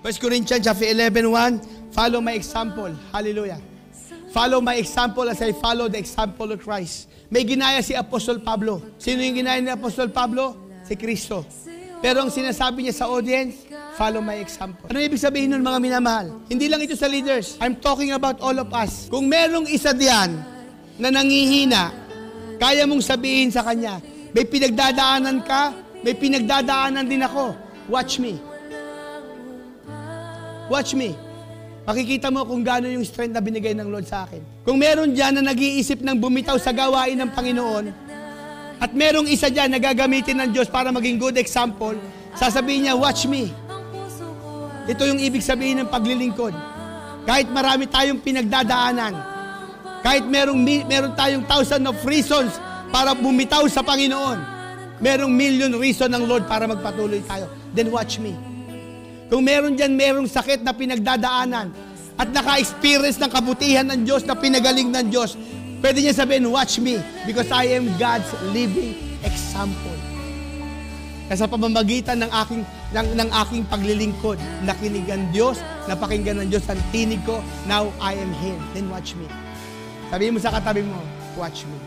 1 Corinthians chapter 11:1, follow my example. Hallelujah. Follow my example as I follow the example of Christ. May ginaya si Apostol Pablo. Sino yung ginaya ni Apostol Pablo? Si Kristo. Pero ang sinasabi niya sa audience, follow my example. Ano ibig sabihin nun, mga minamahal? Hindi lang ito sa leaders. I'm talking about all of us. Kung merong isa diyan na nangihina, kaya mong sabihin sa kanya, may pinagdadaanan ka, may pinagdadaanan din ako. Watch me. Watch me. Makikita mo kung gaano yung strength na binigay ng Lord sa akin. Kung meron dyan na nag-iisip ng bumitaw sa gawain ng Panginoon, at merong isa dyan na gagamitin ng Diyos para maging good example, sasabihin niya, watch me. Ito yung ibig sabihin ng paglilingkod. Kahit marami tayong pinagdadaanan, kahit meron tayong thousand of reasons para bumitaw sa Panginoon, merong million reason ng Lord para magpatuloy tayo. Then watch me. Kung meron dyan, merong sakit na pinagdadaanan at naka-experience ng kabutihan ng Diyos, na pinagaling ng Diyos, pwede niya sabihin, watch me, because I am God's living example. Kasi sa pamamagitan ng aking paglilingkod, nakinig ang Diyos, napakinggan ng Diyos ang tinig ko, now I am Him. Then watch me. Sabihin mo sa katabi mo, watch me.